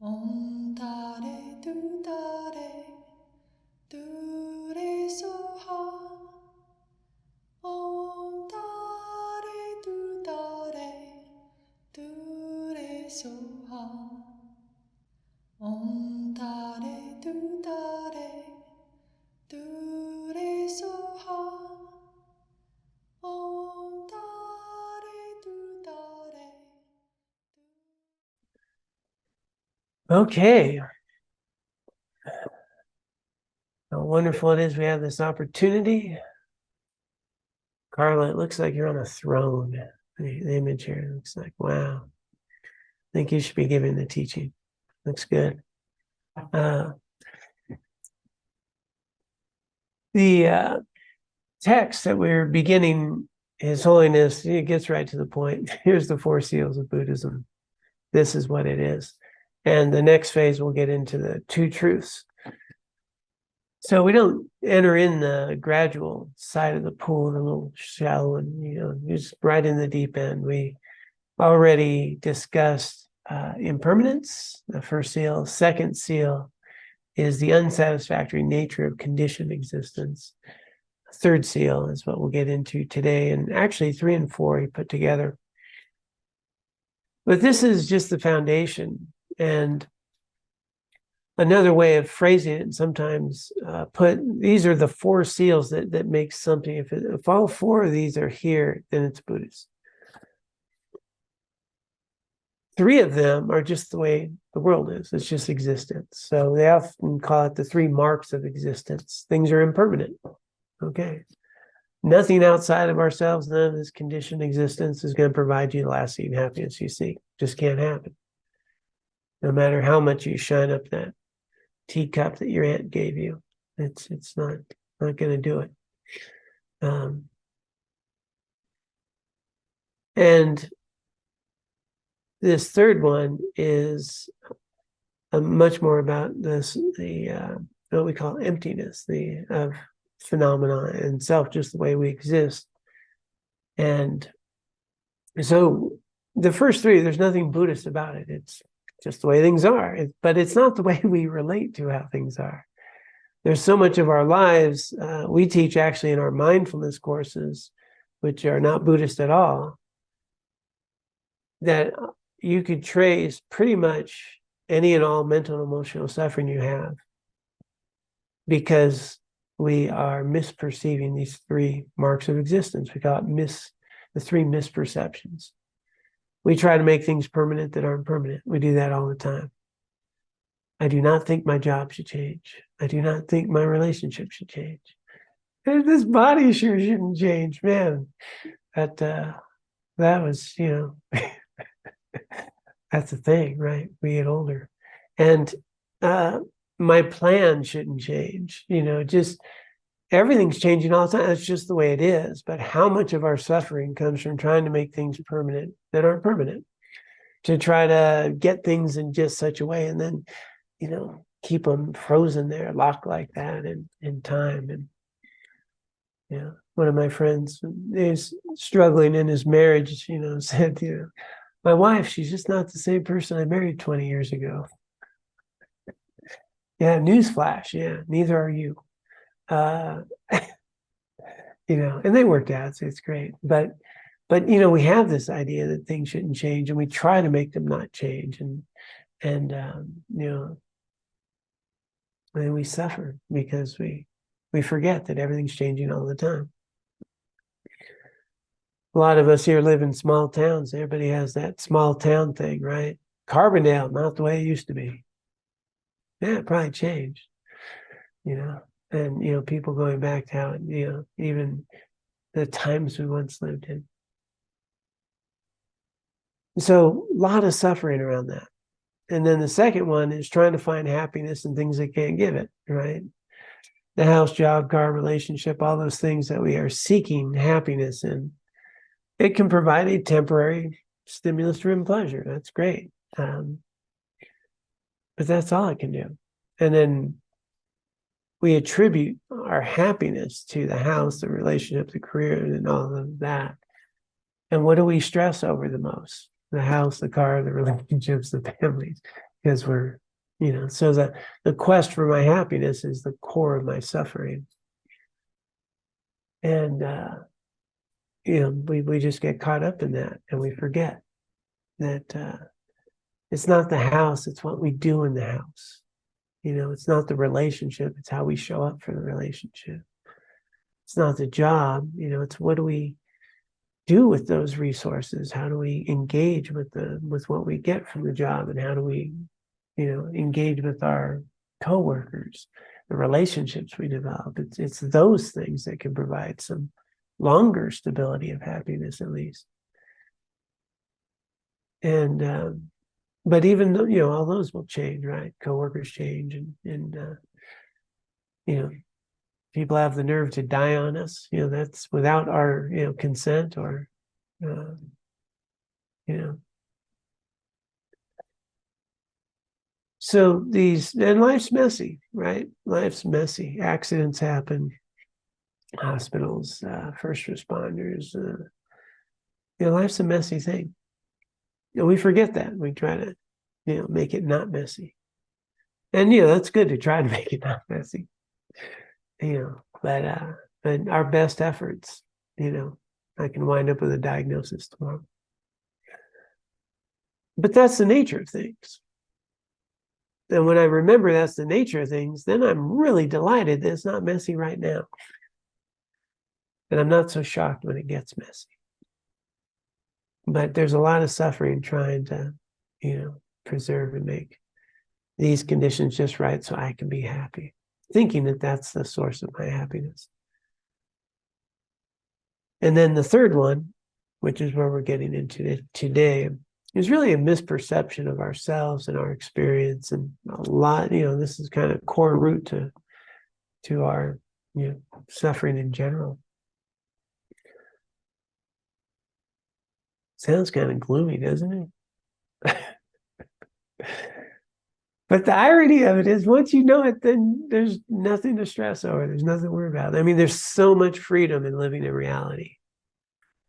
Om Tare Tu Tare Tu Re Soha. Om Tare Tu Tare Tu Re Soha. Om Tare Tu Tare Tu Re Soha. Om Tare Tu Tare. Okay. How wonderful it is we have this opportunity. Carla, it looks like you're on a throne. The image here looks like, wow. I think you should be giving the teaching. Looks good. The text that we're beginning, His Holiness, it gets right to the point. Here's the 4 seals of Buddhism. This is what it is. And the next phase, we'll get into the 2 truths. So we don't enter in the gradual side of the pool, the little shallow, and just right in the deep end. We already discussed impermanence, the 1st seal. 2nd seal is the unsatisfactory nature of conditioned existence. 3rd seal is what we'll get into today, and actually 3 and 4 he put together. But this is just the foundation, and another way of phrasing it, and sometimes these are the 4 seals that make something. If all 4 of these are here, then it's Buddhist. 3 of them are just the way the world is. It's just existence. So they often call it the 3 marks of existence. Things are impermanent. Okay. Nothing outside of ourselves, none of this conditioned existence is going to provide you the lasting happiness you seek. Just can't happen. No matter how much you shine up that teacup that your aunt gave you, it's not going to do it. And this 3rd one is much more about what we call emptiness, of phenomena and self, just the way we exist. And so the first 3, there's nothing Buddhist about it. It's just the way things are. But it's not the way we relate to how things are. There's so much of our lives, we teach actually in our mindfulness courses, which are not Buddhist at all, that you could trace pretty much any and all mental and emotional suffering you have, because we are misperceiving these 3 marks of existence. We call it the 3 misperceptions. We try to make things permanent that aren't permanent. We do that all the time. I do not think my job should change. I do not think my relationship should change. This body sure shouldn't change, man. That was, that's the thing, right? We get older. And my plan shouldn't change. Just everything's changing all the time. That's just the way it is. But how much of our suffering comes from trying to make things permanent that aren't permanent, to try to get things in just such a way, and then, keep them frozen there, locked like that in time. And one of my friends is struggling in his marriage, said, my wife, she's just not the same person I married 20 years ago. Yeah, newsflash. Yeah, neither are you. And they worked out, so it's great. But we have this idea that things shouldn't change, and we try to make them not change, and then we suffer because we forget that everything's changing all the time. A lot of us here live in small towns. Everybody has that small town thing, right? Carbondale, not the way it used to be. Yeah, it probably changed, and, people going back to how, even the times we once lived in. So a lot of suffering around that. And then the second one is trying to find happiness in things that can't give it, right? The house, job, car, relationship, all those things that we are seeking happiness in. It can provide a temporary stimulus-driven pleasure. That's great. But that's all it can do. And then we attribute our happiness to the house, the relationship, the career, and all of that. And what do we stress over the most? The house, the car, the relationships, the families. because we're, so the quest for my happiness is the core of my suffering. And, we just get caught up in that, and we forget that it's not the house, it's what we do in the house. It's not the relationship, it's how we show up for the relationship. It's not the job, it's what do we do with those resources? How do we engage with what we get from the job, and how do we, engage with our coworkers, the relationships we develop? It's those things that can provide some longer stability of happiness, at least. And but even though, all those will change, right? Coworkers change, and people have the nerve to die on us. That's without our consent, or So and life's messy, right? Life's messy. Accidents happen, hospitals, first responders. Life's a messy thing. We forget that. We try to, make it not messy. And, that's good to try to make it not messy. But our best efforts, I can wind up with a diagnosis tomorrow. But that's the nature of things. And when I remember that's the nature of things, then I'm really delighted that it's not messy right now. And I'm not so shocked when it gets messy. But there's a lot of suffering trying to, preserve and make these conditions just right so I can be happy, thinking that that's the source of my happiness. And then the third one, which is where we're getting into today, is really a misperception of ourselves and our experience. And a lot, this is kind of core root to our, suffering in general. Sounds kind of gloomy, doesn't it? But the irony of it is, once you know it, then there's nothing to stress over. There's nothing to worry about. I mean, there's so much freedom in living in reality.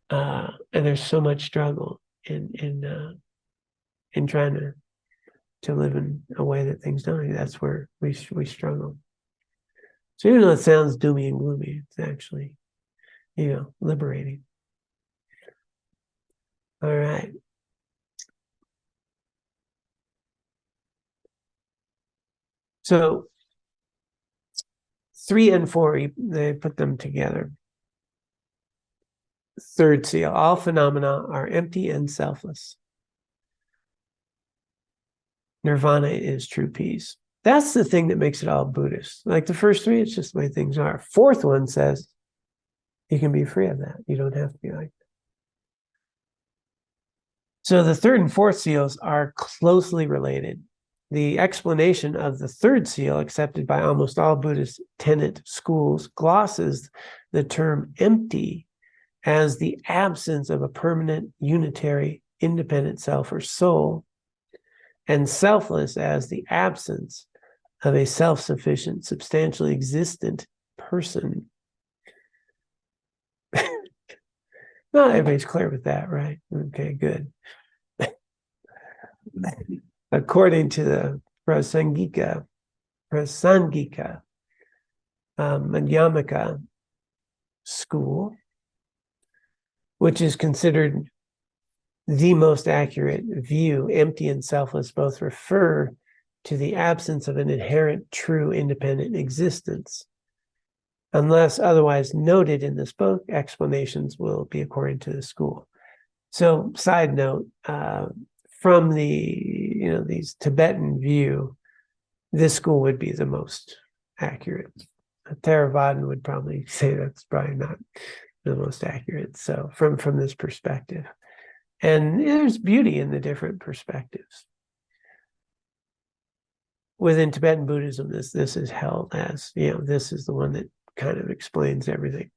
And there's so much struggle in trying to live in a way that things don't. That's where we struggle. So even though it sounds doomy and gloomy, it's actually, liberating. All right. So 3 and 4, they put them together. Third seal, all phenomena are empty and selfless. Nirvana is true peace. That's the thing that makes it all Buddhist. Like the first 3, it's just the way things are. Fourth one says you can be free of that. You don't have to be like that. So the third and fourth seals are closely related. The explanation of the third seal, accepted by almost all Buddhist tenet schools, glosses the term empty as the absence of a permanent, unitary, independent self or soul, and selfless as the absence of a self-sufficient, substantially existent person. Not everybody's clear with that, right? Okay, good. According to the Prasangika, Madhyamaka school, which is considered the most accurate view, empty and selfless both refer to the absence of an inherent, true, independent existence. Unless otherwise noted in this book, explanations will be according to the school. So, side note, from the these Tibetan view, this school would be the most accurate. A Theravadan would probably say that's probably not the most accurate. So from this perspective, and there's beauty in the different perspectives. Within Tibetan Buddhism, this is held as, this is the one that kind of explains everything.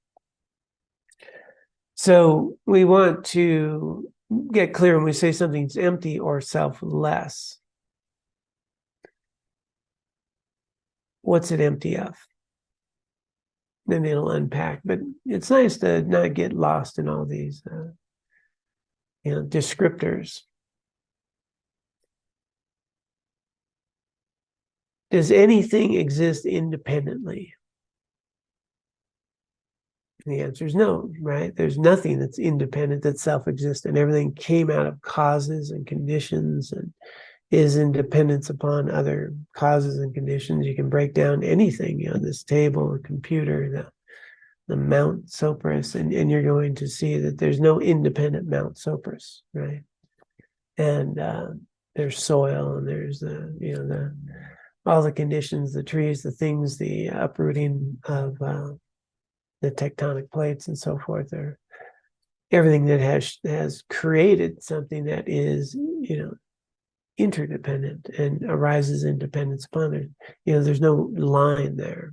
So we want to get clear when we say something's empty or selfless. What's it empty of? Then it'll unpack. But it's nice to not get lost in all these, descriptors. does anything exist independently? And the answer is no, right? There's nothing that's independent, that's self-existent. Everything came out of causes and conditions and is in dependence upon other causes and conditions. You can break down anything, this table, a computer, the Mount Sopris, and you're going to see that there's no independent Mount Sopris, right? And there's soil, and there's the all the conditions, the trees, the things, the uprooting of the tectonic plates and so forth, or everything that has created something that is, interdependent and arises in dependence upon it. There's no line there.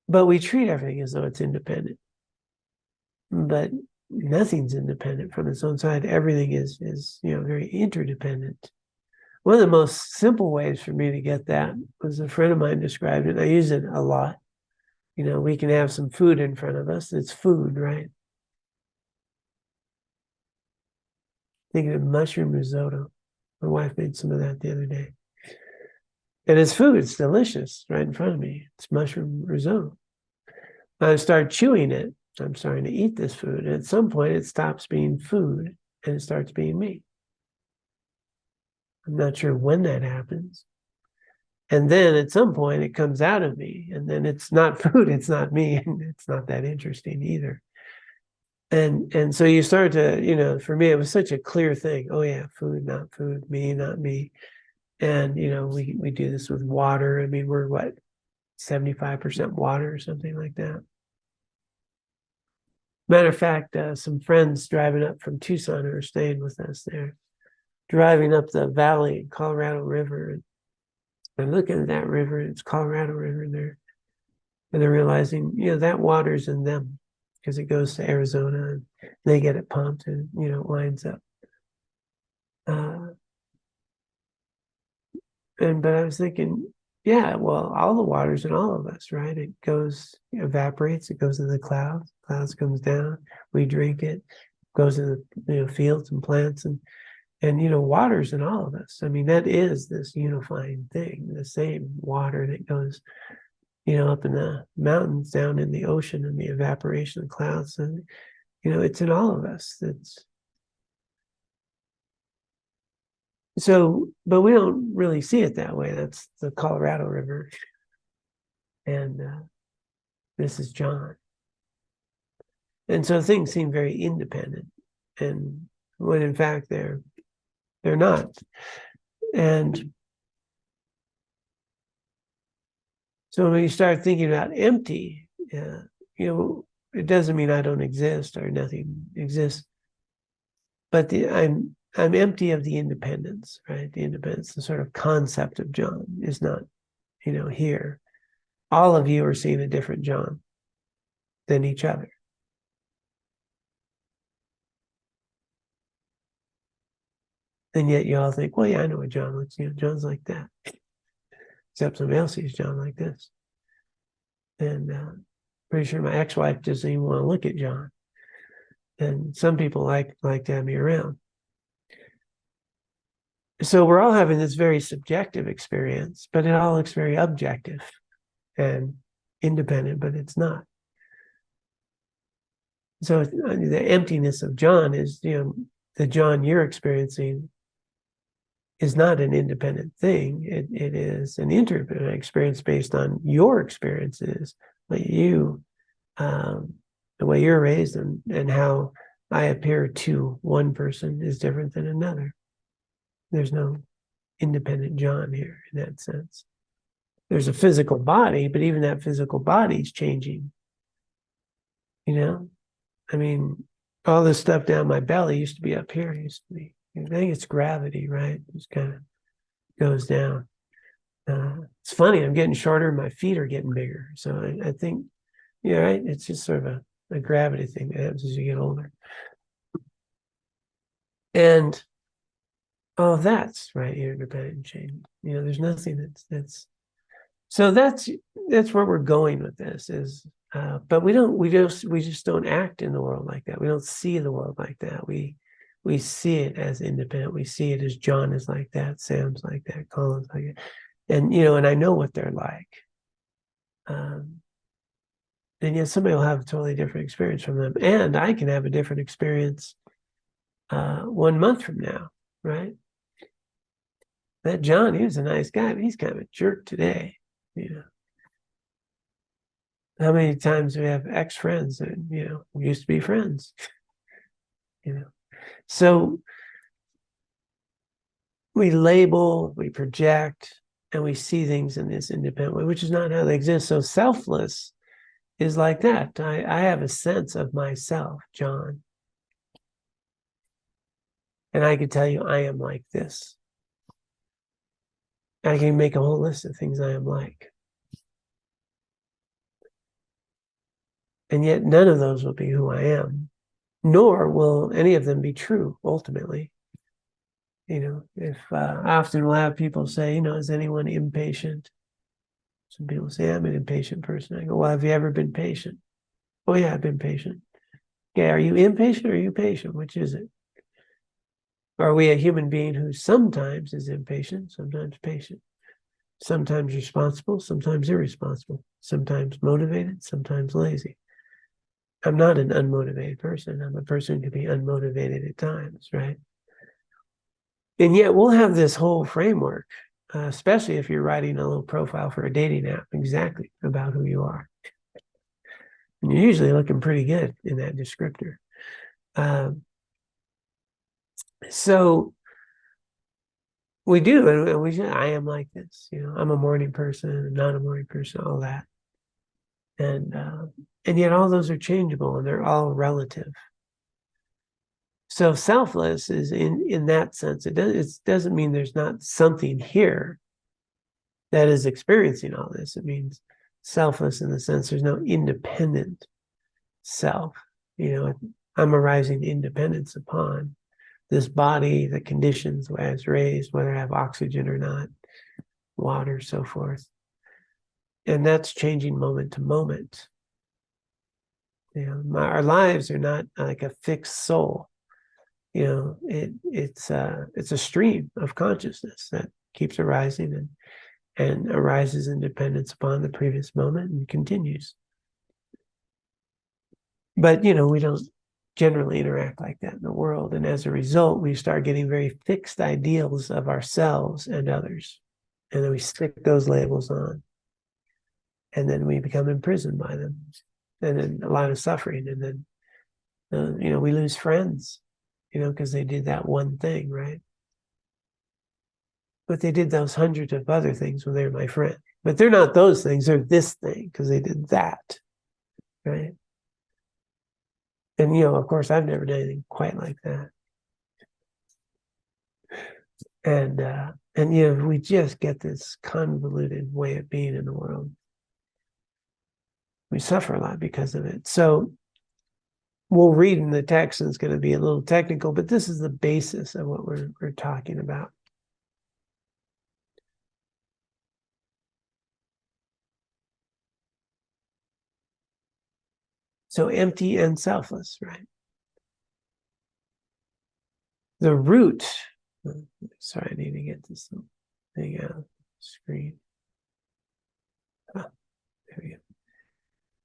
But we treat everything as though it's independent. But nothing's independent from its own side. Everything is very interdependent. One of the most simple ways for me to get that was a friend of mine described it. I use it a lot. We can have some food in front of us. It's food, right? Thinking of mushroom risotto. My wife made some of that the other day. And it's food. It's delicious right in front of me. It's mushroom risotto. I start chewing it. I'm starting to eat this food. And at some point, it stops being food and it starts being me. I'm not sure when that happens. And then at some point, it comes out of me. And then it's not food. It's not me. And it's not that interesting either. And so you start to, for me, it was such a clear thing. Oh, yeah, food, not food, me, not me. And, we do this with water. I mean, we're 75% water or something like that. Matter of fact, some friends driving up from Tucson who are staying with us there, driving up the valley, Colorado River, and looking at that river, it's Colorado River there. And they're realizing, that water's in them because it goes to Arizona and they get it pumped and, it winds up. But I was thinking, yeah, well, all the water's in all of us, right? It evaporates, it goes in the clouds comes down, we drink it, goes in the fields and plants, and water's in all of us. I mean, that is this unifying thing, the same water that goes, up in the mountains, down in the ocean, and the evaporation of clouds, and it's in all of us. So, but we don't really see it that way. That's the Colorado River. And this is John. And so things seem very independent. And when in fact they're not. And so when you start thinking about empty, it doesn't mean I don't exist or nothing exists. But I'm empty of the independence, right? The independence, the sort of concept of John is not, here. All of you are seeing a different John than each other. And yet you all think, well, yeah, I know what John looks, John's like that. Except somebody else sees John like this. And pretty sure my ex-wife doesn't even want to look at John. And some people like to have me around. So we're all having this very subjective experience, but it all looks very objective and independent, but it's not. So the emptiness of John is, the John you're experiencing is not an independent thing. It is an interdependent experience based on your experiences, but the way you're raised and how I appear to one person is different than another. There's no independent John here in that sense. There's a physical body, but even that physical body is changing. I mean, all this stuff down my belly used to be up here. I think it's gravity, right? It just kind of goes down. It's funny, I'm getting shorter and my feet are getting bigger. So I think, right? It's just sort of a gravity thing that happens as you get older. And all of that's right, interdependent change. There's nothing that's so that's where we're going with this is but we just don't act in the world like that. We don't see the world like that. We we see it as independent. We see it as John is like that, Sam's like that, Colin's like that. And, and I know what they're like. And yet somebody will have a totally different experience from them. And I can have a different experience 1 month from now, right? That John, he was a nice guy, but he's kind of a jerk today, How many times do we have ex-friends that, we used to be friends, So we label, we project, and we see things in this independent way, which is not how they exist. So selfless is like that. I have a sense of myself, John. And I can tell you I am like this. I can make a whole list of things I am like. And yet none of those will be who I am, nor will any of them be true, ultimately. If I often will have people say, is anyone impatient? Some people say, I'm an impatient person. I go, well, have you ever been patient? Oh, yeah, I've been patient. Okay, are you impatient or are you patient? Which is it? Are we a human being who sometimes is impatient, sometimes patient, sometimes responsible, sometimes irresponsible, sometimes motivated, sometimes lazy? I'm not an unmotivated person. I'm a person who can be unmotivated at times, right? And yet we'll have this whole framework, especially if you're writing a little profile for a dating app, exactly about who you are. And you're usually looking pretty good in that descriptor. So we do, and we say, I am like this. I'm a morning person, I'm not a morning person, all that. And yet all those are changeable and they're all relative. So selfless is in that sense. It doesn't mean there's not something here that is experiencing all this. It means selfless in the sense there's no independent self. I'm arising independence upon this body, the conditions, the way it's raised, whether I have oxygen or not, water, so forth. And that's changing moment to moment. Our lives are not like a fixed soul. It's a stream of consciousness that keeps arising and arises in dependence upon the previous moment and continues. But we don't generally interact like that in the world, and as a result, we start getting very fixed ideals of ourselves and others, and then we stick those labels on, and then we become imprisoned by them, and then a lot of suffering, and then we lose friends. Because they did that one thing, right? But they did those hundreds of other things when they were my friend. But they're not those things, they're this thing, because they did that, right? And, of course, I've never done anything quite like that. And we just get this convoluted way of being in the world. We suffer a lot because of it. So we'll read in the text, and it's going to be a little technical, but this is the basis of what we're talking about. So empty and selfless, right? The root, sorry, I need to get this thing out of the screen. There we go.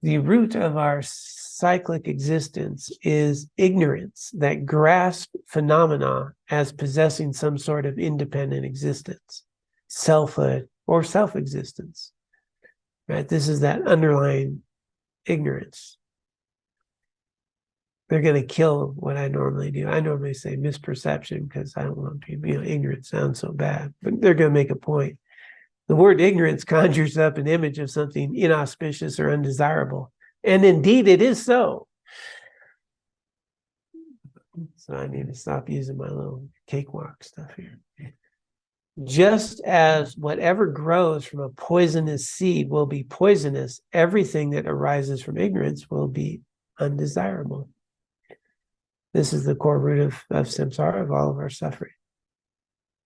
The root of our cyclic existence is ignorance that grasps phenomena as possessing some sort of independent existence, selfhood, or self-existence, right? This is that underlying ignorance. They're going to kill what I normally do. I normally say misperception because I don't want people, ignorance sounds so bad, but they're going to make a point. The word ignorance conjures up an image of something inauspicious or undesirable. And indeed, it is so. So I need to stop using my little cakewalk stuff here. Just as whatever grows from a poisonous seed will be poisonous, everything that arises from ignorance will be undesirable. This is the core root of samsara, of all of our suffering.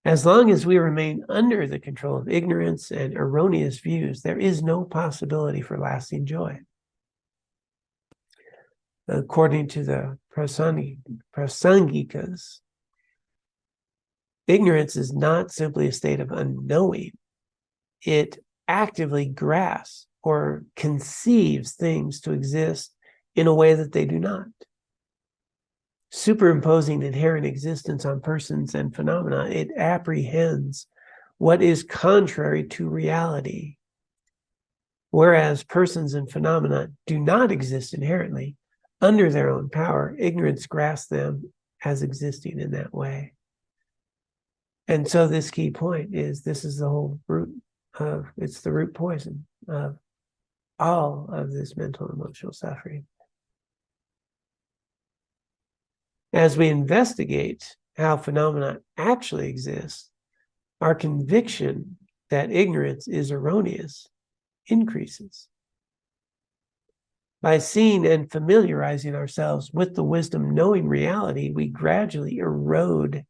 As long as we remain under the control of ignorance and erroneous views, there is no possibility for lasting joy. According to the Prasangikas, Ignorance is not simply a state of unknowing. It actively grasps or conceives things to exist in a way that they do not. Superimposing inherent existence on persons and phenomena, it apprehends what is contrary to reality. Whereas persons and phenomena do not exist inherently under their own power, ignorance grasps them as existing in that way. And so this key point is, this is the whole root of, it's the root poison of all of this mental and emotional suffering. As we investigate how phenomena actually exist, our conviction that ignorance is erroneous increases. By seeing and familiarizing ourselves with the wisdom knowing reality, we gradually erode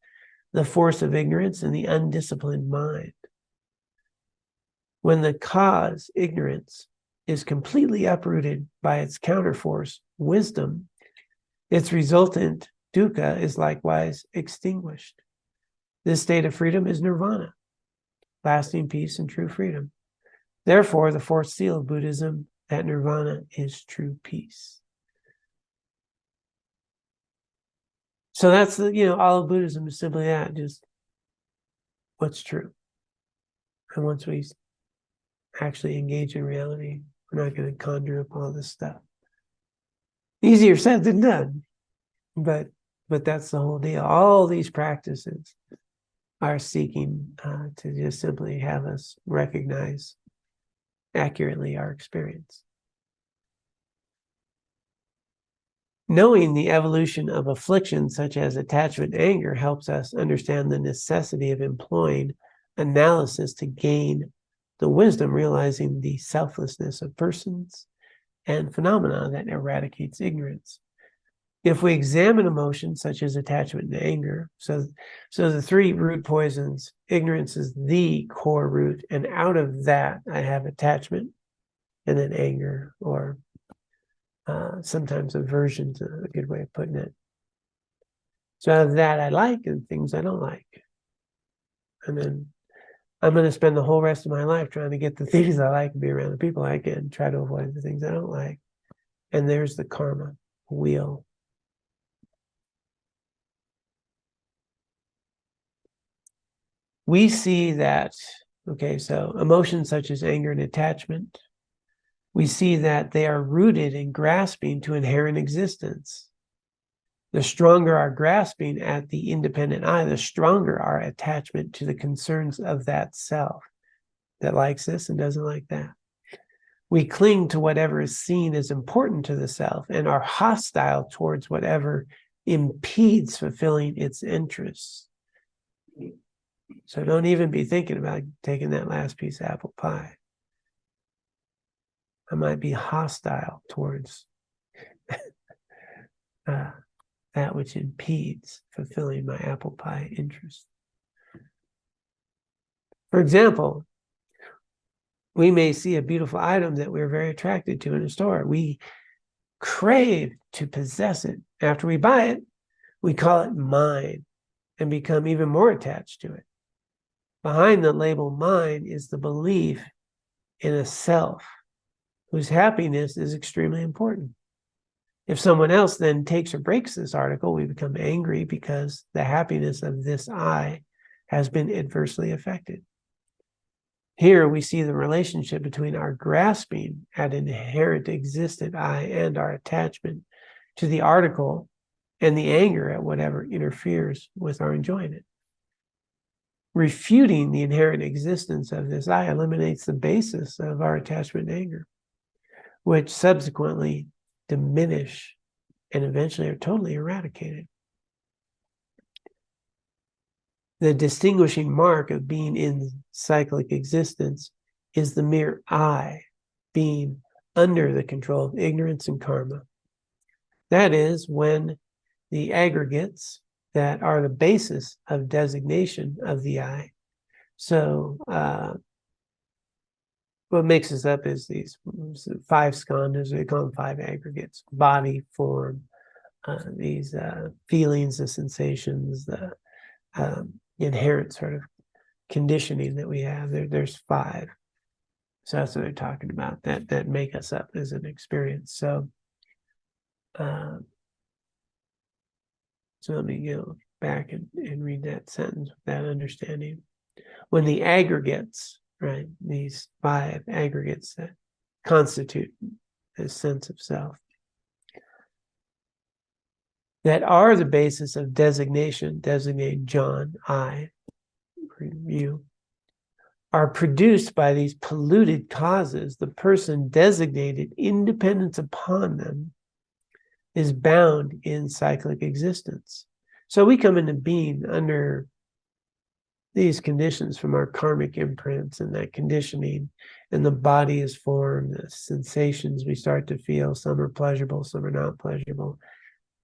the force of ignorance in the undisciplined mind. When the cause, ignorance, is completely uprooted by its counterforce, wisdom, its resultant dukkha is likewise extinguished. This state of freedom is nirvana, lasting peace and true freedom. Therefore, the fourth seal of Buddhism, that nirvana is true peace. So that's the, all of Buddhism is simply that, just what's true. And once we actually engage in reality, we're not going to conjure up all this stuff. Easier said than done, but that's the whole deal. All these practices are seeking to just simply have us recognize accurately our experience. Knowing the evolution of affliction such as attachment and anger helps us understand the necessity of employing analysis to gain the wisdom, realizing the selflessness of persons and phenomena that eradicates ignorance. If we examine emotions such as attachment and anger, so the three root poisons, ignorance is the core root, and out of that I have attachment and then anger, or sometimes aversion's a good way of putting it. So out of that I like and things I don't like. And then I'm going to spend the whole rest of my life trying to get the things I like and be around the people I like and try to avoid the things I don't like. And there's the karma wheel. We see that, so emotions such as anger and attachment, we see that they are rooted in grasping to inherent existence. The stronger our grasping at the independent I, the stronger our attachment to the concerns of that self that likes this and doesn't like that. We cling to whatever is seen as important to the self and are hostile towards whatever impedes fulfilling its interests. So don't even be thinking about taking that last piece of apple pie. I might be hostile towards that which impedes fulfilling my apple pie interest. For example, we may see a beautiful item that we're very attracted to in a store. We crave to possess it. After we buy it, we call it mine and become even more attached to it. Behind the label mine is the belief in a self whose happiness is extremely important. If someone else then takes or breaks this article, we become angry because the happiness of this I has been adversely affected. Here we see the relationship between our grasping at inherent existent I and our attachment to the article and the anger at whatever interferes with our enjoying it. Refuting the inherent existence of this I eliminates the basis of our attachment and anger, which subsequently diminish and eventually are totally eradicated. The distinguishing mark of being in cyclic existence is the mere I being under the control of ignorance and karma. That is, when the aggregates that are the basis of designation of the I. So what makes us up is these 5 skandhas, they call them 5 aggregates: body, form, these feelings, the sensations, the inherent sort of conditioning that we have. There's 5. So that's what they're talking about, that make us up as an experience. So let me go back and read that sentence with that understanding. When the aggregates, right, these 5 aggregates that constitute this sense of self, that are the basis of designation, designate John, I, you, are produced by these polluted causes, the person designated, independence upon them, is bound in cyclic existence. So we come into being under these conditions from our karmic imprints and that conditioning, and the body is formed, the sensations we start to feel, some are pleasurable, some are not pleasurable.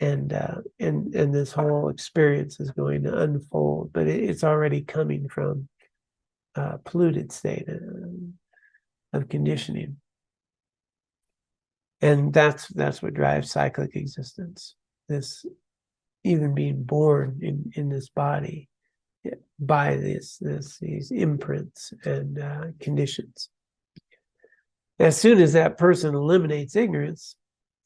And this whole experience is going to unfold, but it's already coming from a polluted state of conditioning. And that's what drives cyclic existence. This even being born in this body by these imprints and conditions. As soon as that person eliminates ignorance,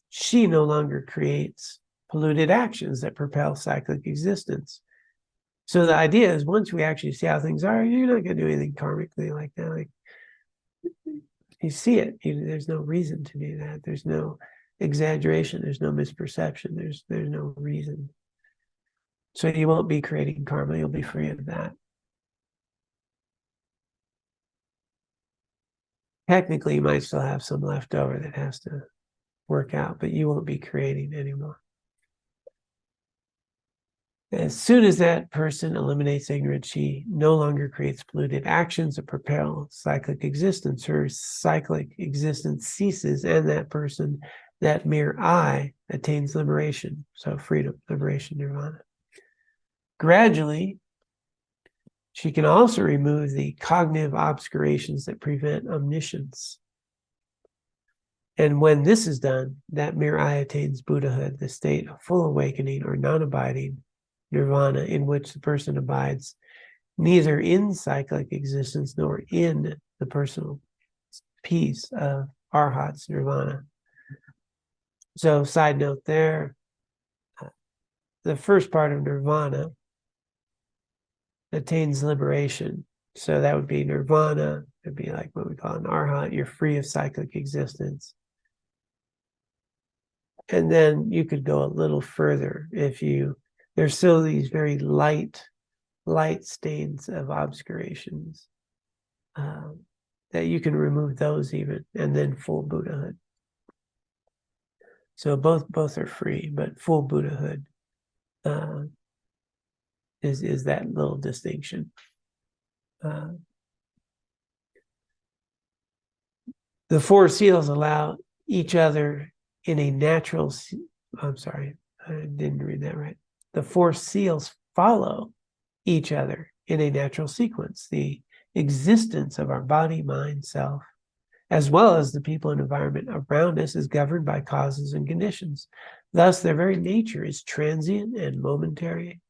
she no longer creates polluted actions that propel cyclic existence. So the idea is, once we actually see how things are, you're not going to do anything karmically like that. Like, you see it. There's no reason to do that. There's no exaggeration. There's no misperception. There's no reason. So you won't be creating karma. You'll be free of that. Technically, you might still have some left over that has to work out, but you won't be creating anymore. As soon as that person eliminates ignorance, she no longer creates polluted actions that propel cyclic existence. Her cyclic existence ceases, and that person, that mere I, attains liberation. So freedom, liberation, nirvana. Gradually, she can also remove the cognitive obscurations that prevent omniscience. And when this is done, that mere I attains Buddhahood, the state of full awakening or non-abiding nirvana, in which the person abides neither in cyclic existence nor in the personal peace of Arhat's nirvana. So, side note there, the first part of nirvana attains liberation. So that would be nirvana. It'd be like what we call an Arhat. You're free of cyclic existence. And then you could go a little further if there's still these very light stains of obscurations that you can remove those even, and then full Buddhahood. So both are free, but full Buddhahood is that little distinction. The 4 seals allow each other in a natural. I'm sorry, I didn't read that right. The 4 seals follow each other in a natural sequence. The existence of our body, mind, self, as well as the people and environment around us, is governed by causes and conditions. Thus, their very nature is transient and momentary.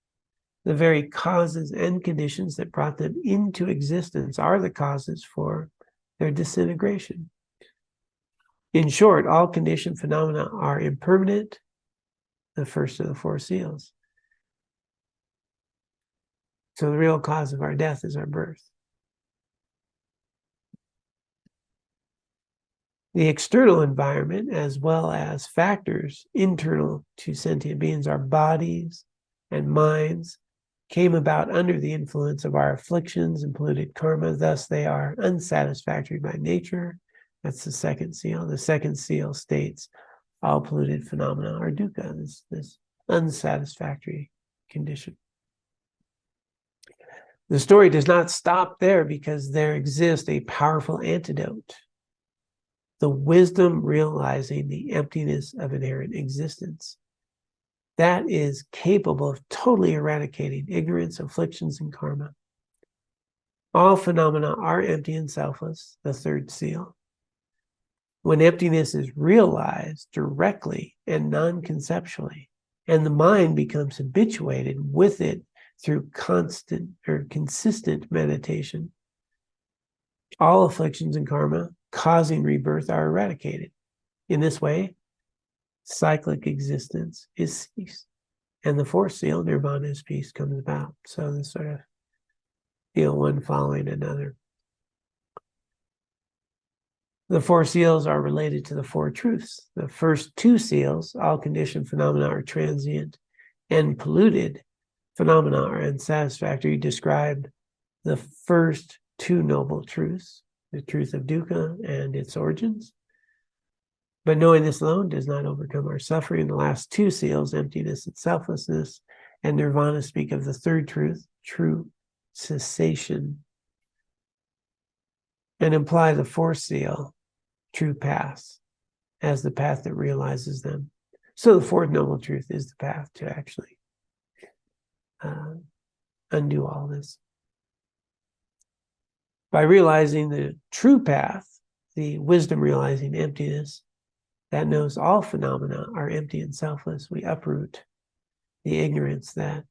The very causes and conditions that brought them into existence are the causes for their disintegration. In short, all conditioned phenomena are impermanent, the first of the 4 seals. So the real cause of our death is our birth. The external environment, as well as factors internal to sentient beings, our bodies and minds, came about under the influence of our afflictions and polluted karma. Thus, they are unsatisfactory by nature. That's the 2nd seal. The 2nd seal states all polluted phenomena are dukkha, this unsatisfactory condition. The story does not stop there, because there exists a powerful antidote. The wisdom realizing the emptiness of inherent existence. That is capable of totally eradicating ignorance, afflictions, and karma. All phenomena are empty and selfless, the 3rd seal. When emptiness is realized directly and non-conceptually, and the mind becomes habituated with it through constant or consistent meditation, all afflictions and karma causing rebirth are eradicated. In this way, cyclic existence is ceased, and the fourth seal, nirvana is peace, comes about. So this sort of, one following another. The four seals are related to the four truths. The first two seals, all conditioned phenomena are transient, and polluted phenomena are unsatisfactory, describe the first two noble truths, the truth of dukkha and its origins. But knowing this alone does not overcome our suffering. The last two seals, emptiness and selflessness, and nirvana, speak of the third truth, true cessation, and imply the fourth seal, true path, as the path that realizes them. So the fourth noble truth is the path to actually undo all this. By realizing the true path, the wisdom realizing emptiness, that knows all phenomena are empty and selfless, we uproot the ignorance that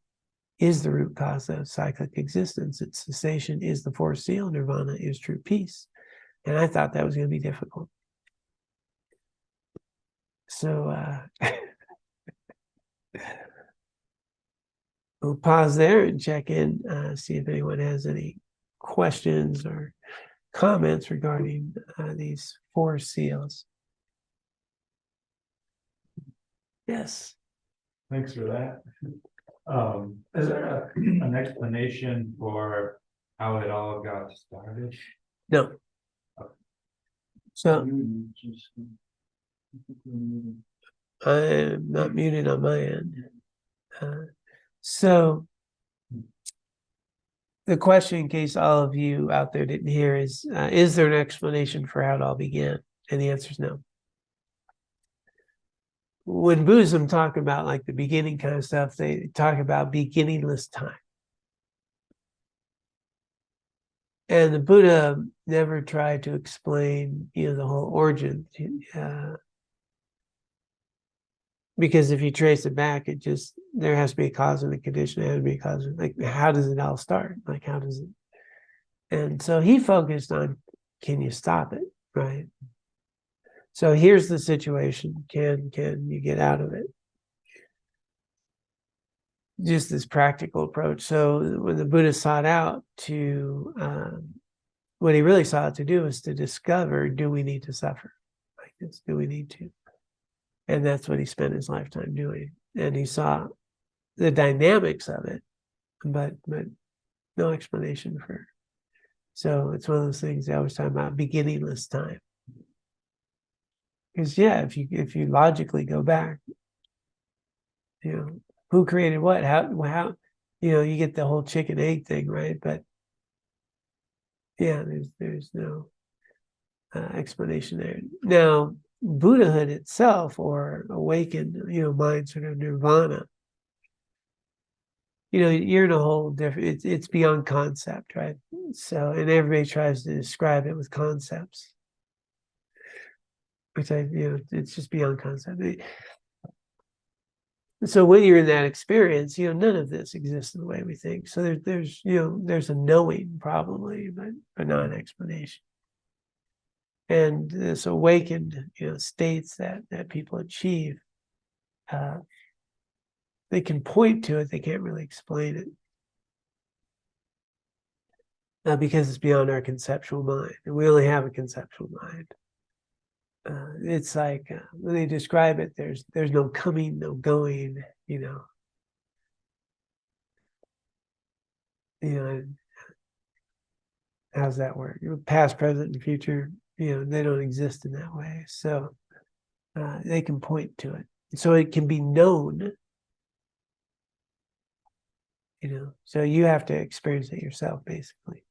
is the root cause of cyclic existence. Its cessation is the fourth seal. Nirvana is true peace. And I thought that was going to be difficult. So we'll pause there and check in, see if anyone has any questions or comments regarding these four seals. Yes. Thanks for that. Is there an explanation for how it all got started? No. So I'm not muted on my end. So the question, in case all of you out there didn't hear, is there an explanation for how it all began? And the answer is no. When Buddhism talk about like the beginning kind of stuff, they talk about beginningless time. And the Buddha never tried to explain, the whole origin. Because if you trace it back, there has to be a cause and a condition. There has to be a cause. Like, how does it all start? Like, how does it? And so he focused on, can you stop it, right? So here's the situation. Can you get out of it? Just this practical approach. So when the Buddha sought out to, what he really sought out to do is to discover, do we need to suffer like this? Do we need to? And that's what he spent his lifetime doing. And he saw the dynamics of it, but no explanation for it. So it's one of those things I always talk about, beginningless time. Because if you logically go back, who created what? How you get the whole chicken egg thing, right? But there's no explanation there. Now, Buddhahood itself, or awakened, mind, sort of nirvana, you're in a whole different, it's beyond concept, right? So, and everybody tries to describe it with concepts, which it's just beyond concept. So when you're in that experience, none of this exists in the way we think. So there's a knowing probably, but not an explanation. And this awakened, states that people achieve, they can point to it, they can't really explain it. Because it's beyond our conceptual mind. And we only have a conceptual mind. It's like when they describe it, there's no coming, no going, how's that work? Past, present, and future, they don't exist in that way. So they can point to it. So it can be known, so you have to experience it yourself, basically.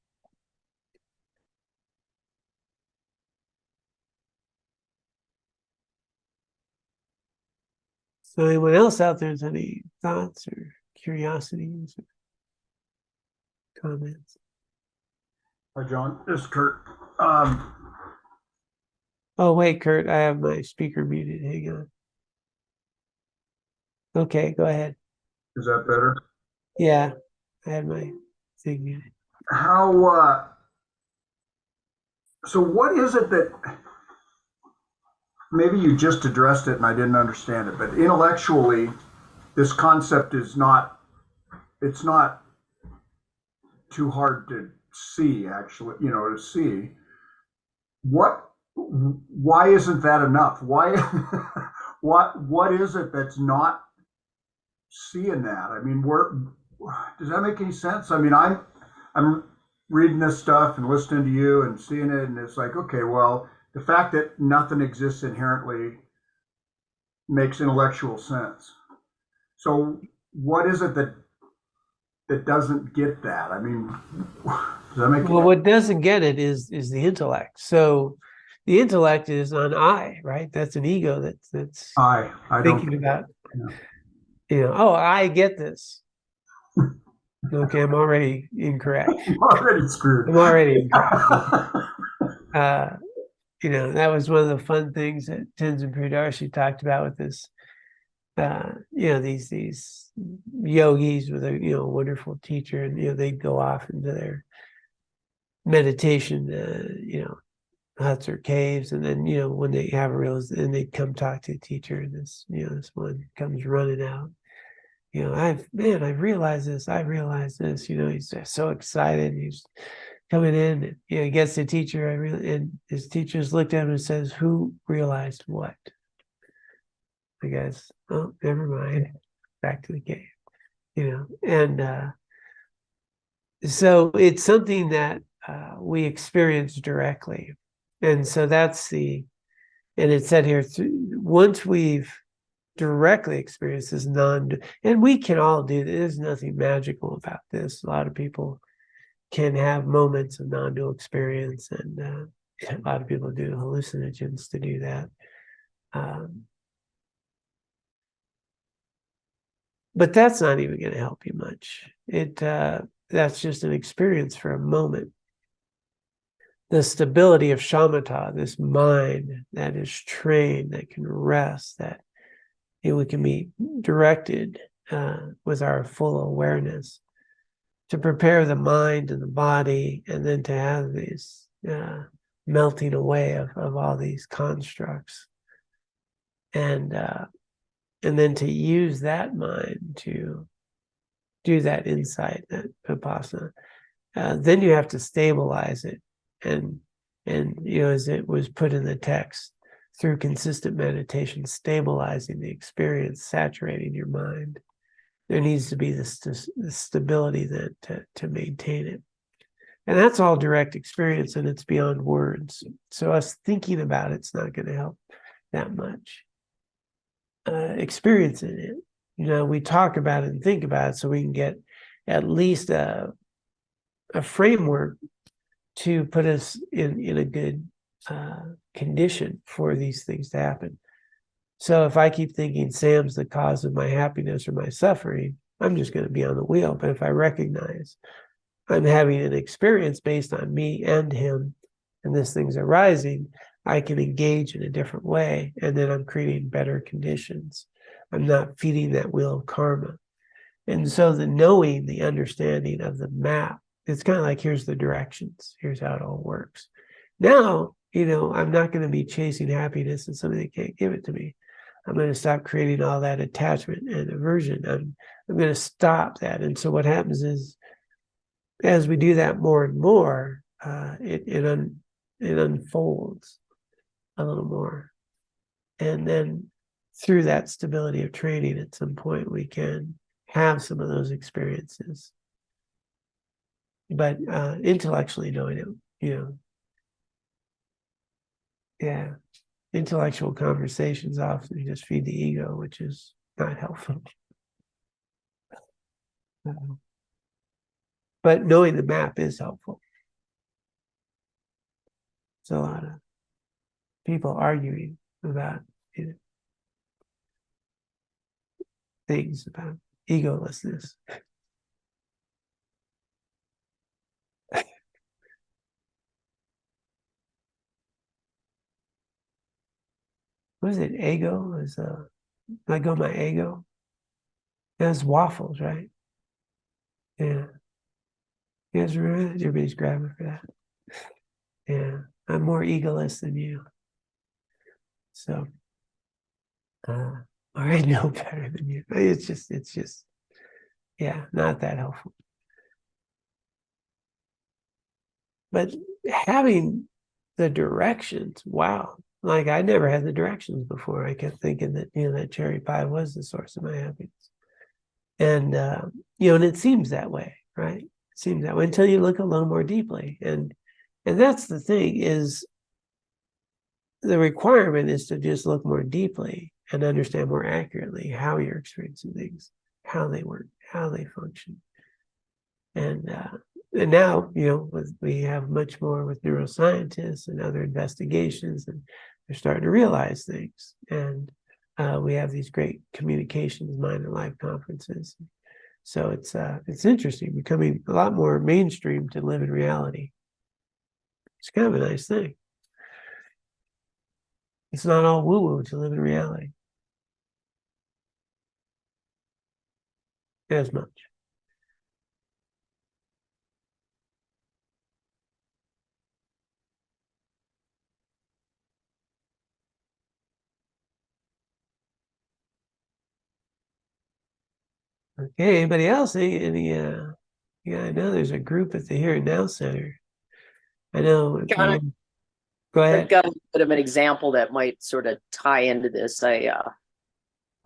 So anyone else out there has any thoughts or curiosities or comments? Hi, John. This is Kurt. Oh, wait, Kurt, I have my speaker muted. Hang on. Okay, go ahead. Is that better? Yeah. I had my thing. How, so what is it that, maybe you just addressed it and I didn't understand it, but intellectually, this concept is not, it's not too hard to see, actually, to see. Why isn't that enough? Why, what is it that's not seeing that? I mean, does that make any sense? I mean, I'm reading this stuff and listening to you and seeing it, and it's like, okay, well, the fact that nothing exists inherently makes intellectual sense. So what is it that doesn't get that? I mean, does that make Well, what doesn't get it is the intellect. So the intellect is on I, right? That's an ego that's I thinking don't, about, yeah. oh, I get this. Okay, I'm already incorrect. I'm already screwed. I'm already incorrect. That was one of the fun things that Tenzin Pridarshi talked about with this. These yogis with a wonderful teacher, and they'd go off into their meditation, huts or caves, and then when they have a realization, they'd come talk to the teacher, and this one comes running out. I've realized this. I realized this. He's so excited. He's coming in. He gets the teacher. And his teachers looked at him and says, "Who realized what?" The guys, oh, never mind. Back to the cave. And so it's something that we experience directly, and so and it said here, once we've directly experienced this and we can all do this. There's nothing magical about this. A lot of people can have moments of non-dual experience, and a lot of people do hallucinogens to do that. But that's not even going to help you much. That's just an experience for a moment. The stability of shamatha, this mind that is trained, that can rest, that we can be directed with our full awareness to prepare the mind and the body, and then to have these melting away of all these constructs, and then to use that mind to do that insight, that vipassana. Then you have to stabilize it, and as it was put in the text, through consistent meditation, stabilizing the experience, saturating your mind. There needs to be the stability then to maintain it. And that's all direct experience, and it's beyond words. So us thinking about it's not going to help that much. Experiencing it, we talk about it and think about it so we can get at least a framework to put us in a good condition for these things to happen. So if I keep thinking Sam's the cause of my happiness or my suffering, I'm just going to be on the wheel. But if I recognize I'm having an experience based on me and him, and this thing's arising, I can engage in a different way, and then I'm creating better conditions. I'm not feeding that wheel of karma. And so the knowing, the understanding of the map, it's kind of like, here's the directions, here's how it all works. Now, I'm not going to be chasing happiness and somebody that can't give it to me. I'm going to stop creating all that attachment and aversion. I'm going to stop that. And so what happens is, as we do that more and more, it unfolds a little more. And then through that stability of training, at some point we can have some of those experiences. But intellectually knowing it, yeah, intellectual conversations often just feed the ego, which is not helpful. But knowing the map is helpful. There's a lot of people arguing about things about egolessness. What is it? Ego is let go my ego. That's waffles, right? Yeah. You guys remember that? Everybody's grabbing for that. Yeah. I'm more egoless than you. So, or I know better than you. It's just, yeah, not that helpful. But having the directions, wow. Like I never had the directions before. I kept thinking that, that cherry pie was the source of my happiness. And, and it seems that way, right? It seems that way until you look a little more deeply. And that's the thing is the requirement is to just look more deeply and understand more accurately how you're experiencing things, how they work, how they function. And now, we have much more with neuroscientists and other investigations, and they're starting to realize things. And we have these great communications, mind and life conferences. So it's interesting, becoming a lot more mainstream to live in reality. It's kind of a nice thing. It's not all woo-woo to live in reality as much. Okay, anybody else? Any I know there's a group at the Here and Now Center. I know. John, Go I've ahead. got a bit of an example that might sort of tie into this. A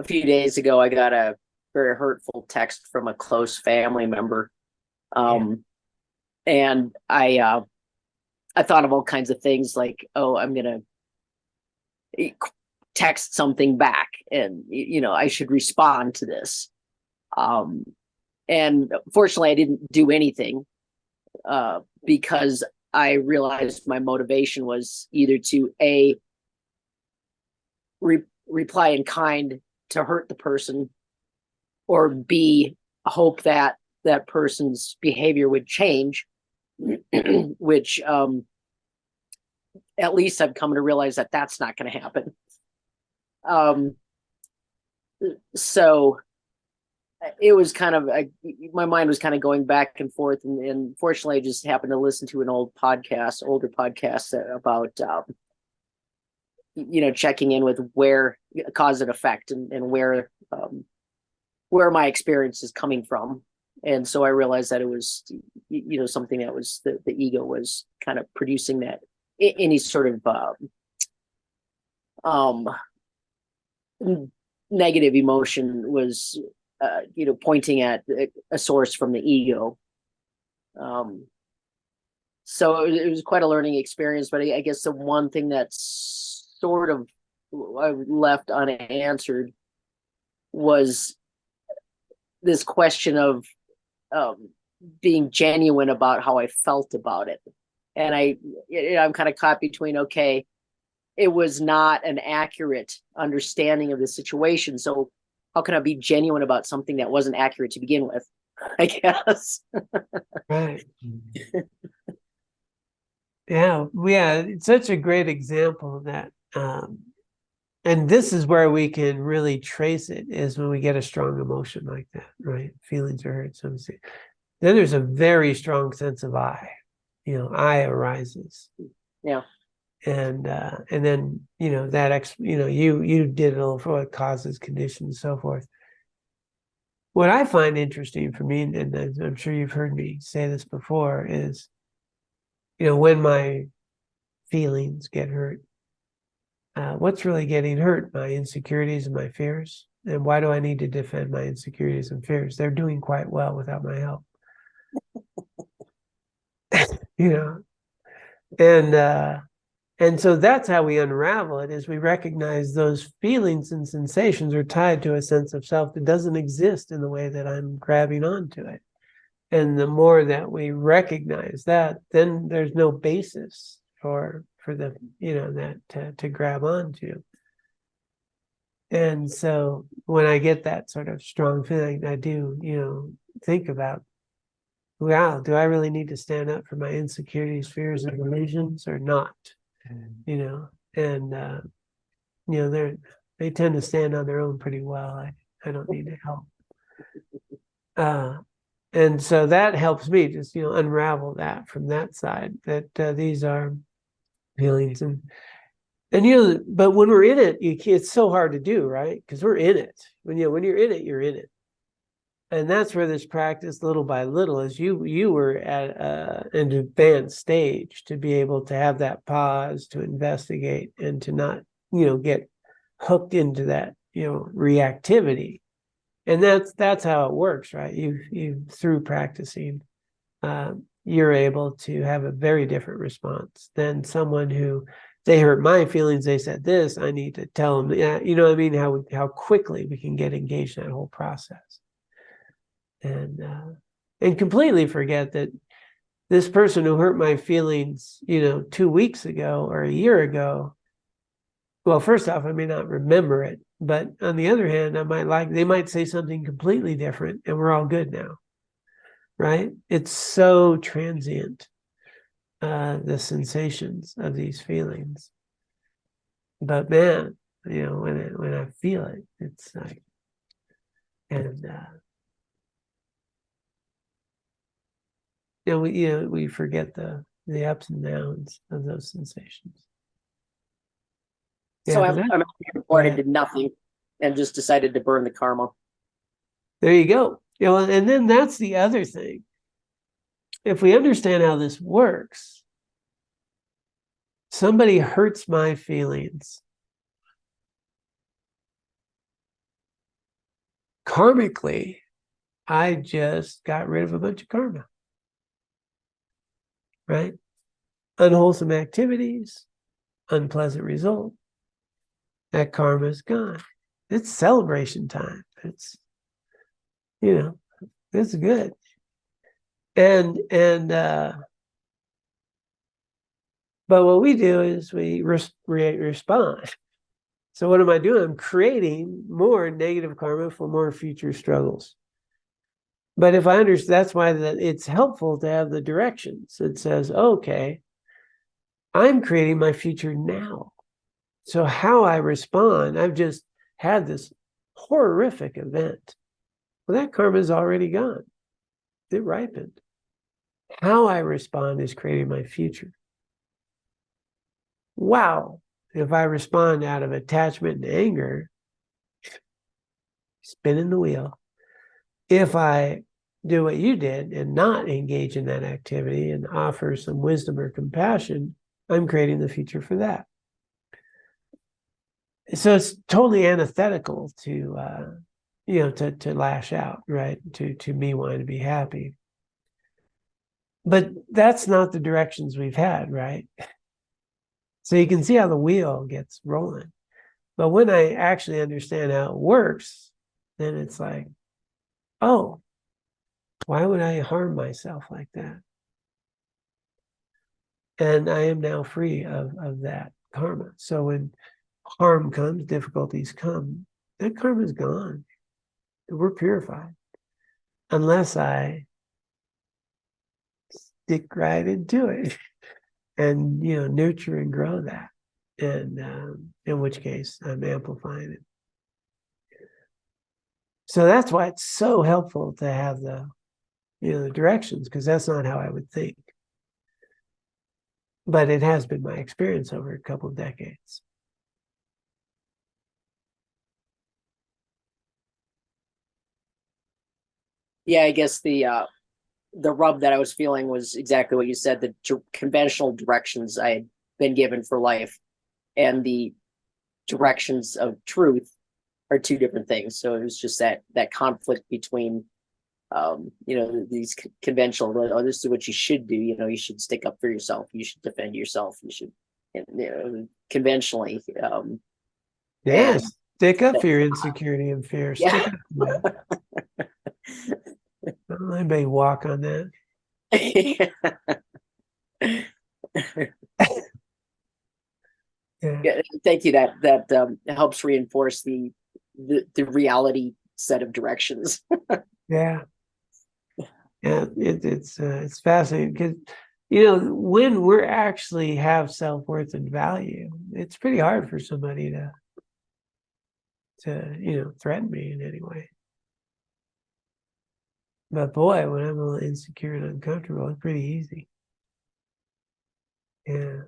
few days ago, I got a very hurtful text from a close family member, and I thought of all kinds of things like, oh, I'm gonna text something back, and I should respond to this. And fortunately, I didn't do anything because I realized my motivation was either to reply in kind to hurt the person, or B, hope that that person's behavior would change, which at least I've come to realize that that's not going to happen. So it was kind of, my mind was kind of going back and forth. And fortunately, I just happened to listen to an older podcast about, checking in with where cause and effect and where my experience is coming from. And so I realized that it was, something that was the ego was kind of producing that any sort of negative emotion was, pointing at a source from the ego. So it was quite a learning experience, but I guess the one thing that's sort of I left unanswered was this question of being genuine about how I felt about it. And I'm kind of caught between, okay, it was not an accurate understanding of the situation. So how can I be genuine about something that wasn't accurate to begin with? I guess. Right. Yeah. It's such a great example of that. And this is where we can really trace it, is when we get a strong emotion like that, right? Feelings are hurt. So then there's a very strong sense of I. I arises. Yeah. And then that you did it all for what causes, conditions, so forth. What I find interesting for me, and I'm sure you've heard me say this before, is when my feelings get hurt, what's really getting hurt? My insecurities and my fears. And why do I need to defend my insecurities and fears? They're doing quite well without my help. And so that's how we unravel it, is we recognize those feelings and sensations are tied to a sense of self that doesn't exist in the way that I'm grabbing onto it. And the more that we recognize that, then there's no basis for the, that to grab onto. And so when I get that sort of strong feeling, I do, think about, wow, do I really need to stand up for my insecurities, fears, and illusions or not? And they tend to stand on their own pretty well. I don't need to help. And so that helps me just, unravel that from that side, that these are feelings. And but when we're in it, it's so hard to do, right? Because we're in it. When you're in it, you're in it. And that's where this practice, little by little, is you were at an advanced stage to be able to have that pause, to investigate, and to not, get hooked into that, reactivity. And that's how it works, right? You through practicing, you're able to have a very different response than someone who, they hurt my feelings, they said this, I need to tell them, you know what I mean? How quickly we can get engaged in that whole process. And completely forget that this person who hurt my feelings, 2 weeks ago or a year ago, well, first off, I may not remember it, but on the other hand, they might say something completely different, and we're all good now, right? It's so transient, the sensations of these feelings. But man, when I feel it, it's like, and we forget the ups and downs of those sensations. So Yeah, I'm at the point I did nothing and just decided to burn the karma. there you go. And then that's the other thing. If we understand how this works, somebody hurts my feelings. Karmically, I just got rid of a bunch of karma, right? Unwholesome activities, unpleasant result. That karma is gone. It's celebration time. It's, it's good. And but what we do is we respond. So what am I doing? I'm creating more negative karma for more future struggles. But if I understand, that's why it's helpful to have the directions. It says, okay, I'm creating my future now. So how I respond, I've just had this horrific event. Well, that karma is already gone. It ripened. How I respond is creating my future. Wow. If I respond out of attachment and anger, spinning the wheel. If I do what you did and not engage in that activity and offer some wisdom or compassion, I'm creating the future for that. So it's totally antithetical to to lash out, right? To me wanting to be happy. But that's not the directions we've had, right? So you can see how the wheel gets rolling. But when I actually understand how it works, then it's like, oh, why would I harm myself like that? And I am now free of that karma. So when harm comes, difficulties come, that karma is gone. We're purified. Unless I stick right into it and, nurture and grow that. And in which case I'm amplifying it. So that's why it's so helpful to have the directions, because that's not how I would think. But it has been my experience over a couple of decades. Yeah, I guess the rub that I was feeling was exactly what you said. The conventional directions I had been given for life and the directions of truth are two different things. So it was just that conflict between these conventional, oh, this is what you should do, you should stick up for yourself, you should defend yourself, you should, conventionally, stick up for your insecurity and fear. Yeah. Stick up for that. Don't let anybody walk on that. Yeah, thank you. That helps reinforce the reality set of directions. Yeah, it's fascinating because when we're actually have self-worth and value, it's pretty hard for somebody to threaten me in any way. But boy, when I'm a little insecure and uncomfortable, it's pretty easy. Yeah.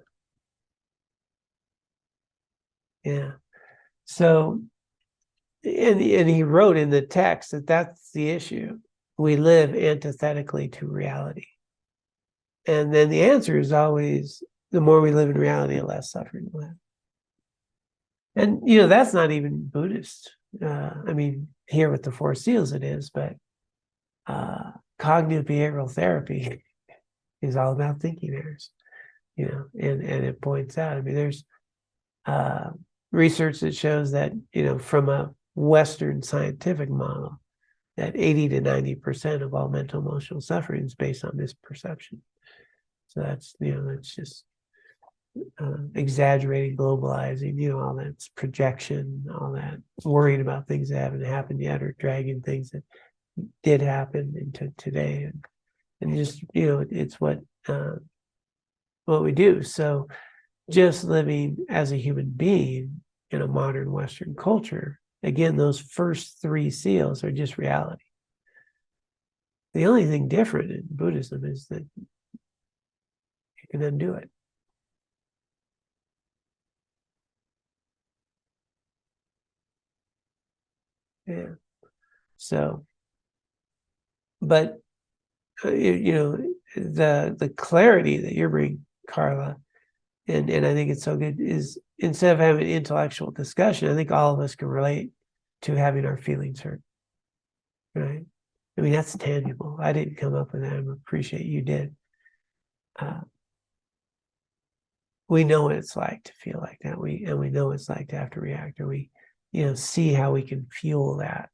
Yeah. So, and he wrote in the text that that's the issue. We live antithetically to reality. And then the answer is always, the more we live in reality, the less suffering we'll have. And, that's not even Buddhist. I mean, here with the Four Seals it is, but cognitive behavioral therapy is all about thinking errors, and it points out, I mean, there's research that shows that, from a Western scientific model, that 80 to 90% of all mental emotional suffering is based on misperception. So that's, that's just exaggerating, globalizing, all that's projection, all that worrying about things that haven't happened yet, or dragging things that did happen into today, and just, it's what we do. So just living as a human being in a modern Western culture, again, those first three seals are just reality. The only thing different in Buddhism is that you can undo it. Yeah. So, but the clarity that you're bringing, Carla, and I think it's so good, is instead of having an intellectual discussion, I think all of us can relate to having our feelings hurt. Right? I mean, that's tangible. I didn't come up with that. I appreciate you did. We know what it's like to feel like that. We know what it's like to have to react, or we, see how we can fuel that.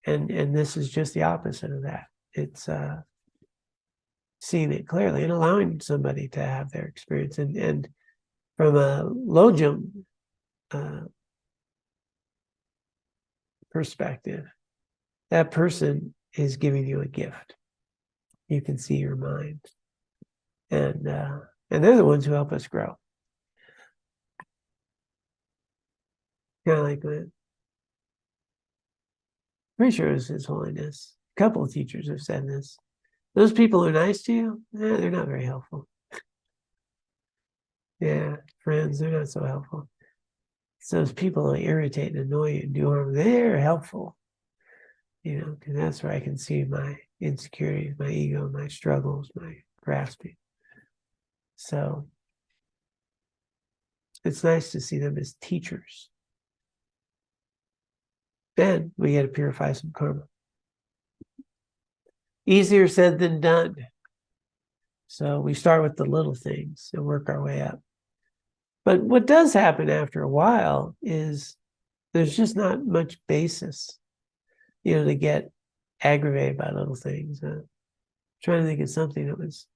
And this is just the opposite of that. It's seeing it clearly and allowing somebody to have their experience. And from a lojum perspective, that person is giving you a gift. You can see your mind, and they're the ones who help us grow. Kind of like that. Pretty sure it's His Holiness. A couple of teachers have said this. Those people who are nice to you, they're not very helpful. Yeah, friends, they're not so helpful. It's those people that irritate and annoy you and do harm, they're helpful. Because that's where I can see my insecurities, my ego, my struggles, my grasping. So it's nice to see them as teachers. Then we get to purify some karma. Easier said than done. So we start with the little things and work our way up. But what does happen after a while is there's just not much basis, to get aggravated by little things. Trying to think of something that was,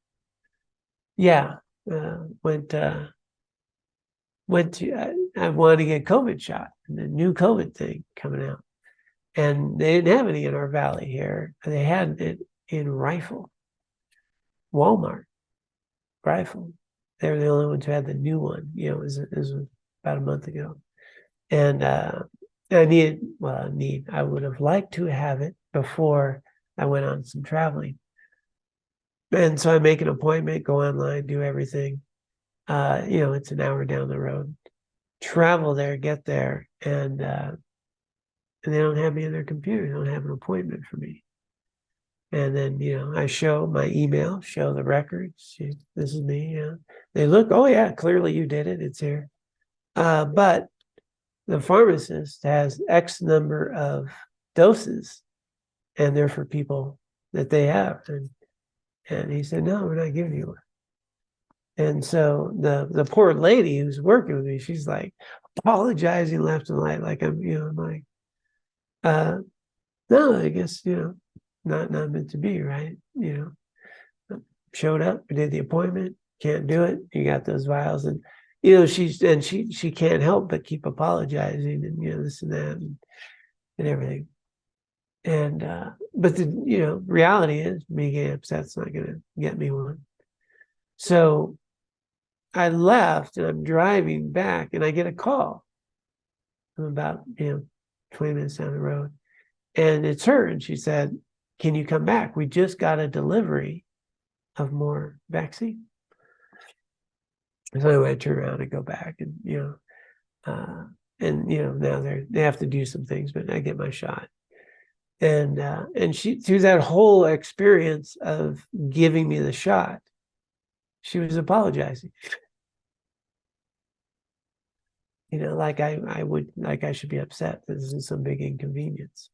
I wanted to get COVID shot, and the new COVID thing coming out. And they didn't have any in our valley here. They had it in Rifle, Walmart, Rifle. They were the only ones who had the new one. It was about a month ago. And I would have liked to have it before I went on some traveling. And so I make an appointment, go online, do everything. It's an hour down the road. Travel there, get there, and they don't have me in their computer. They don't have an appointment for me. And then, I show my email, show the records. This is me. They look, oh yeah, clearly you did it. It's here. But the pharmacist has X number of doses, and they're for people that they have. And he said, no, we're not giving you one. And so the poor lady who's working with me, she's like apologizing left and right, like I'm like, no, I guess, not meant to be, right? Showed up, did the appointment, can't do it. You got those vials, and she can't help but keep apologizing, and this and that and everything. And but the reality is, me getting upset's not going to get me one. So I left, and I'm driving back, and I get a call. I'm about 20 minutes down the road, and it's her, and she said, can you come back? We just got a delivery of more vaccine. So anyway, I turn around and go back, and now they have to do some things, but I get my shot. And she, through that whole experience of giving me the shot, she was apologizing. Like I should be upset. This is some big inconvenience.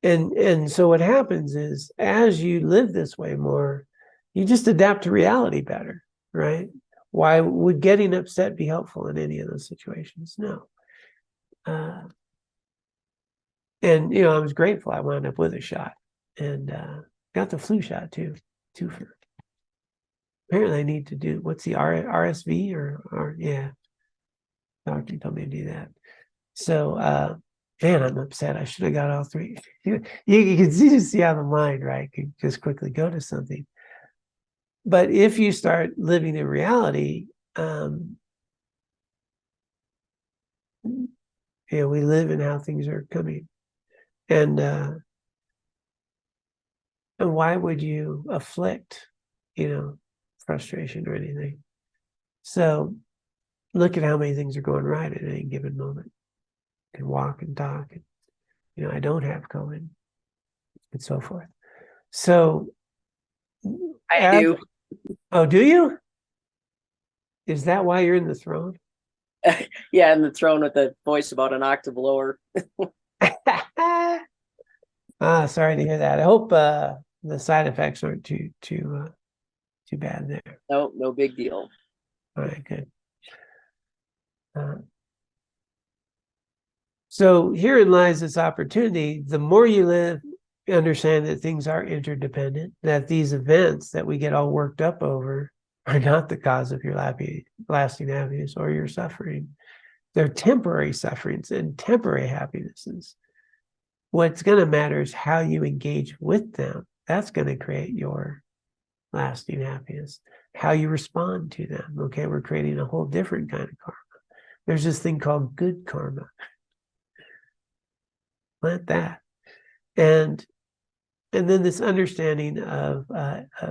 And so what happens is, as you live this way more, you just adapt to reality better, right? Why would getting upset be helpful in any of those situations? No. And I was grateful I wound up with a shot, and got the flu shot too. For apparently I need to do, what's the RSV or yeah. Doctor told me to do that. So man, I'm upset. I should have got all three. You can see how the mind, right, could just quickly go to something. But if you start living in reality, we live in how things are coming. And why would you afflict, frustration or anything? So look at how many things are going right at any given moment. I can walk and talk, and I don't have COVID, and so forth. So I do. Oh, do you? Is that why you're in the throne? Yeah, in the throne with a voice about an octave lower. Sorry to hear that. I hope the side effects aren't too bad there. No big deal. All right, good. So herein lies this opportunity. The more you live, you understand that things are interdependent, that these events that we get all worked up over are not the cause of your lasting happiness or your suffering. They're temporary sufferings and temporary happinesses. What's going to matter is how you engage with them. That's going to create your lasting happiness. How you respond to them. Okay, we're creating a whole different kind of karma. There's this thing called good karma. Plant that. And then this understanding of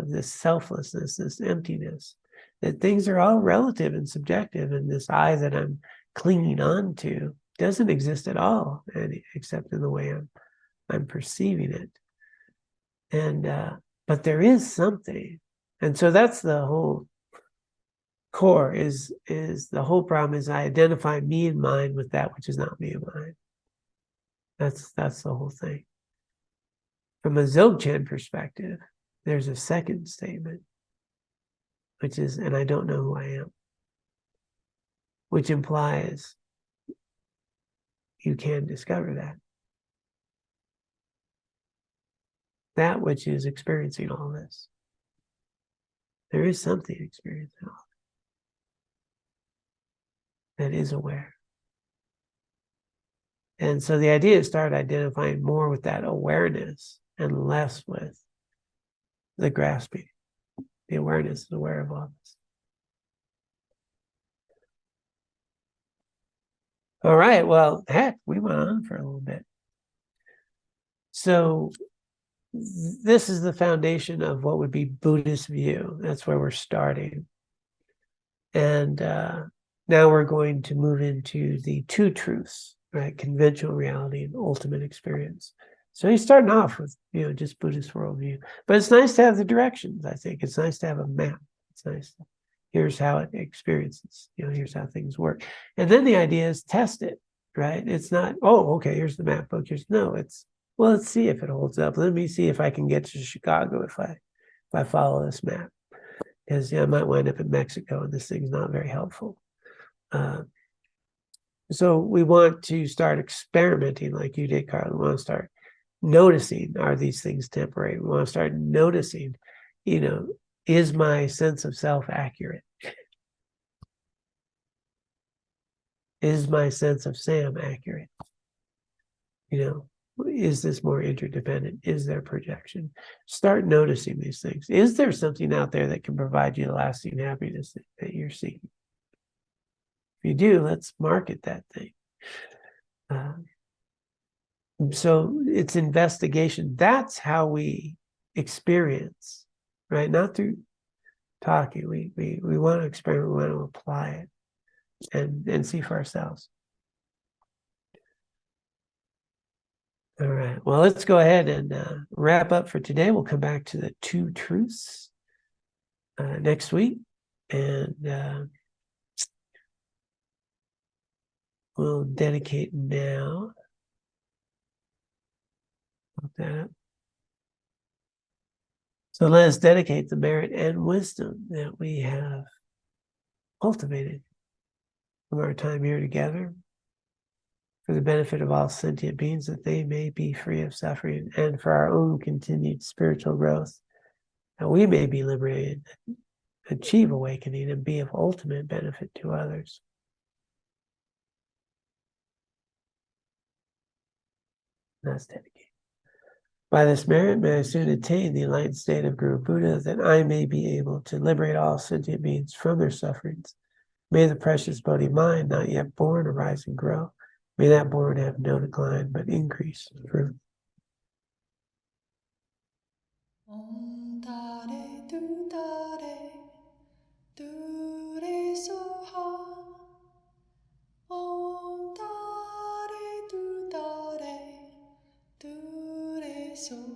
this selflessness, this emptiness, that things are all relative and subjective, and this I that I'm clinging on to doesn't exist at all, except in the way I'm perceiving it. And but there is something, and so that's the whole core. Is the whole problem is I identify me and mine with that which is not me and mine. That's the whole thing. From a Dzogchen perspective, there's a second statement, which is, and I don't know who I am, which implies you can discover that. That which is experiencing all this. There is something experiencing all this that is aware. And so the idea is start identifying more with that awareness and less with the grasping. The awareness is aware of all this. All right, well, heck, we went on for a little bit. So this is the foundation of what would be Buddhist view. That's where we're starting. And now we're going to move into the two truths, right? Conventional reality and ultimate experience. So he's starting off with, just Buddhist worldview. But it's nice to have the directions, I think. It's nice to have a map. It's nice. Here's how it experiences. Here's how things work. And then the idea is test it, right? It's not, oh, okay, here's the map book. It's, well, let's see if it holds up. Let me see if I can get to Chicago if I follow this map. Because I might wind up in Mexico and this thing's not very helpful. So we want to start experimenting like you did, Carl. We want to start noticing, are these things temporary? We want to start noticing, is my sense of self accurate? Is my sense of Sam accurate? Is this more interdependent? Is there projection? Start noticing these things. Is there something out there that can provide you the lasting happiness that you're seeking? If you do, let's market that thing. So it's investigation. That's how we experience, right? Not through talking. We want to experiment, we want to apply it and see for ourselves. All right. Well, let's go ahead and wrap up for today. We'll come back to the two truths next week, and we'll dedicate now. Look that up. So let us dedicate the merit and wisdom that we have cultivated from our time here together for the benefit of all sentient beings, that they may be free of suffering, and for our own continued spiritual growth, that we may be liberated, achieve awakening, and be of ultimate benefit to others. That's dedicated. By this merit, may I soon attain the enlightened state of Guru Buddha, that I may be able to liberate all sentient beings from their sufferings. May the precious Bodhi mind, not yet born, arise and grow. May that born have no decline, but increase in fruit. Om Tare Tu Tare Tu Re Soha. Om Tare Tu Tare Tu Re Soha.